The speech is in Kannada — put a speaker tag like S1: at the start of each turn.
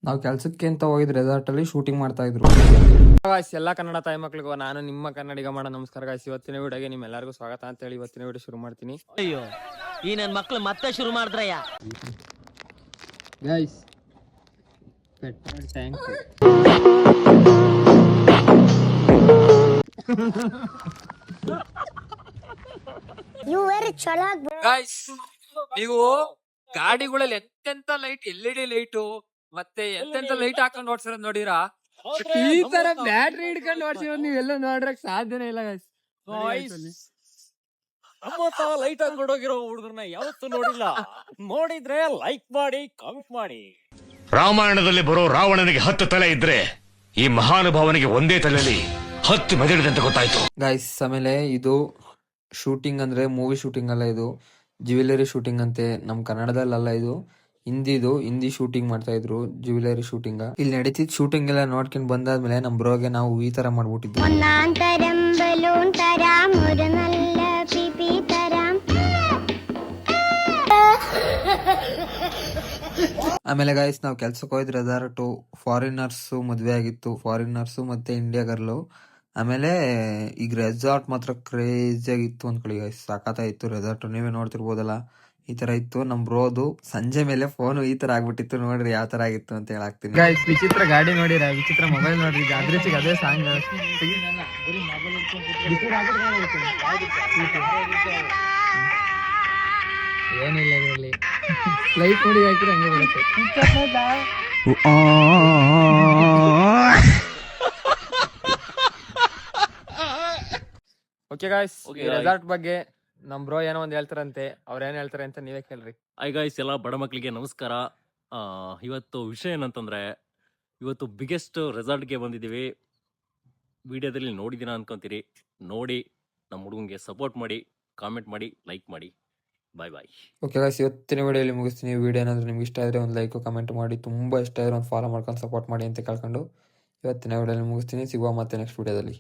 S1: ನಾವು ಕೆಲ್ಸಕ್ಕೆ ಅಂತ ಹೋಗಿದ್ ರೆಸಾರ್ಟ್ ಅಲ್ಲಿ ಶೂಟಿಂಗ್ ಮಾಡ್ತಾ ಇದ್ರು. ಎಲ್ಲ ಕನ್ನಡ ತಾಯಿ ಮಕ್ಳಿಗೂ ನಾನು ನಿಮ್ಮ ಕನ್ನಡಿಗ ಮಾಡೋ ನಮಸ್ಕಾರ ಗಾಯ್ಸ್. ಇವತ್ತಿನ ವಿಡಿಯೋಗೆ ನಿಮ್ಮೆಲ್ಲರಿಗೂ ಸ್ವಾಗತ ಅಂತ ಹೇಳಿ ಇವತ್ತಿನ ವಿಡಿಯೋ ಶುರು ಮಾಡ್ತೀನಿ.
S2: ಅಯ್ಯೋ ಈ ನನ್ ಮಕ್ಳು ಮತ್ತೆ ಶುರು ಮಾಡಿದ್ರಯ್ಯ.
S1: ಗೈಸ್ ಪೆಟ್ರೋಲ್ ಟ್ಯಾಂಕ್ ಗೈಸ್, ನೀವು ಗಾಡಿಗಳಲ್ಲಿ ಎಂತೆಂತ ಲೈಟ್ LED ಲೈಟು ಮತ್ತೆ ಎಂತೆಂತ ಲೈಟ್ ಹಾಕೊಂಡು ಓಡ್ಸಿರೋದ್ ನೋಡಿರಾ? ಈ ತರ ಬ್ಯಾಟ್ರಿ ಹಿಡ್ಕೊಂಡು ಓಡ್ಸಿರೋದ್ ನೀವೆಲ್ಲ ನೋಡ್ರಕ್ ಸಾಧ್ಯನೇ ಇಲ್ಲ ಗೈಸ್.
S2: ನಮ್ಮ ಲೈಟ್ ಹಾಕೊಂಡೋಗಿರೋ ಹುಡುಗರನ್ನ ಯಾವತ್ತೂ ನೋಡಿಲ್ಲ. ನೋಡಿದ್ರೆ ಲೈಕ್ ಮಾಡಿ, ಕಾಮೆಂಟ್ ಮಾಡಿ.
S3: ರಾಮಾಯಣದಲ್ಲಿ ಬರೋ ರಾವಣನಿಗೆ 10 ತಲೆ ಇದ್ರೆ ಈ ಮಹಾನುಭಾವನಿಗೆ ಒಂದೇ ತಲೆಯಲ್ಲಿ 10 ಮೆದುಳಿದೆ ಅಂತ ಗೊತ್ತಾಯ್ತು
S1: ಗೈಸ್. ಆಮೇಲೆ ಇದು ಶೂಟಿಂಗ್ ಅಂದ್ರೆ ಮೂವಿ ಶೂಟಿಂಗ್ ಅಲ್ಲ, ಇದು ಜ್ಯುವೆಲರಿ ಶೂಟಿಂಗ್ ಅಂತೆ. ನಮ್ ಕನ್ನಡದಲ್ಲ, ಇದು ಹಿಂದಿ ಶೂಟಿಂಗ್ ಮಾಡ್ತಾ ಇದ್ರು, ಜ್ಯುವೆಲರಿ ಶೂಟಿಂಗ್. ಇಲ್ಲಿ ನಡೀತಿದ್ ಶೂಟಿಂಗ್ ಎಲ್ಲ ನೋಡ್ಕೊಂಡ್ ಬಂದಾದ್ಮೇಲೆ ನಮ್ ಬ್ರೋಗೆ ನಾವು ಈ ತರ ಮಾಡ್ಬಿಟ್ಟಿದ್ವಿ. ಆಮೇಲೆ ಗೈಸ್ ನಾವು ಕೆಲ್ಸಕ್ಕೆ ಹೋಯ್ತು ರೆಸಾರ್ಟು. ಫಾರಿನರ್ಸ್ ಮದ್ವೆ ಆಗಿತ್ತು, ಫಾರಿನರ್ಸ್ ಮತ್ತೆ ಇಂಡಿಯಾ ಗರ್ಲು. ಆಮೇಲೆ ಈಗ ರೆಸಾರ್ಟ್ ಮಾತ್ರ ಕ್ರೇಜಿ ಆಗಿತ್ತು ಅಂದ್ಕೊಳ್ಳಿ ಗೈಸ್, ಸಾಕಾತಾಯಿತ್ತು ರೆಸಾರ್ಟ್. ನೀವೇ ನೋಡ್ತಿರ್ಬೋದಲ್ಲ, ಈ ತರ ಇತ್ತು. ನಮ್ ಬ್ರೋದು ಸಂಜೆ ಮೇಲೆ ಫೋನ್ ಈ ತರ ಆಗ್ಬಿಟ್ಟಿತ್ತು. ನೋಡ್ರಿ ಯಾವ ತರ ಆಗಿತ್ತು ಅಂತ ಹೇಳಾಕ್ತೀನಿ ಗೈಸ್. ವಿಚಿತ್ರ ಗಾಡಿ ನೋಡಿರ, ವಿಚಿತ್ರ ಮೊಬೈಲ್ ನೋಡ್ರಿ, ಅದ್ರಚಿಗೆ ಅದೇ ಸಾಂಗ್. ಏನಿಲ್ಲ ಇದರಲ್ಲಿ, ಲೈಟ್ ನೋಡಿ ಹಾಕಿದ್ರೆ ಹಂಗೆ ಬರುತ್ತೆ. ಓಕೆ ಗಾಯ್ಸ್, ರೆಸಾರ್ಟ್ ಬಗ್ಗೆ ನಮ್ ಬ್ರೋ ಏನೋ ಒಂದ್ ಹೇಳ್ತಾರಂತೆ, ಅವ್ರ ಏನ್ ಹೇಳ್ತಾರೆ ಅಂತ ನೀವೇ ಕೇಳ್ರಿ.
S2: ಐ ಗೈಸ್, ಎಲ್ಲ ಬಡ ಮಕ್ಕಳಿಗೆ ನಮಸ್ಕಾರ. ಇವತ್ತು ವಿಷಯ ಏನಂತಂದ್ರೆ, ಇವತ್ತು ಬಿಗ್ಗೆಸ್ಟ್ ರೆಸಾರ್ಟ್ಗೆ ಬಂದಿದ್ದೀವಿ. ವಿಡಿಯೋದಲ್ಲಿ ನೋಡಿದಿನ ಅನ್ಕೊಂತೀರಿ. ನೋಡಿ ನಮ್ಮ ಹುಡುಗಂಗೆ ಸಪೋರ್ಟ್ ಮಾಡಿ, ಕಾಮೆಂಟ್ ಮಾಡಿ, ಲೈಕ್ ಮಾಡಿ. ಬಾಯ್ ಬಾಯ್.
S1: ಓಕೆ ಗಾಯ್ಸ್, ಇವತ್ತಿನ ವಿಡಿಯೋಲಿ ಮುಗಿಸ್ತೀನಿ. ವಿಡಿಯೋ ಏನಾದ್ರು ನಿಮ್ಗೆ ಇಷ್ಟ ಆದ್ರೆ ಒಂದು ಲೈಕ್ ಕಮೆಂಟ್ ಮಾಡಿ, ತುಂಬಾ ಇಷ್ಟ ಆದ್ರೆ ಒಂದು ಫಾಲೋ ಮಾಡ್ಕೊಂಡು ಸಪೋರ್ಟ್ ಮಾಡಿ ಅಂತ ಕೇಳ್ಕೊಂಡು ಇವತ್ತಿನ ವಿಡಿಯೋಲಿ ಮುಗಿಸ್ತೀನಿ. ಸಿಗುವ ಮತ್ತೆ ನೆಕ್ಸ್ಟ್ ವಿಡಿಯೋದಲ್ಲಿ.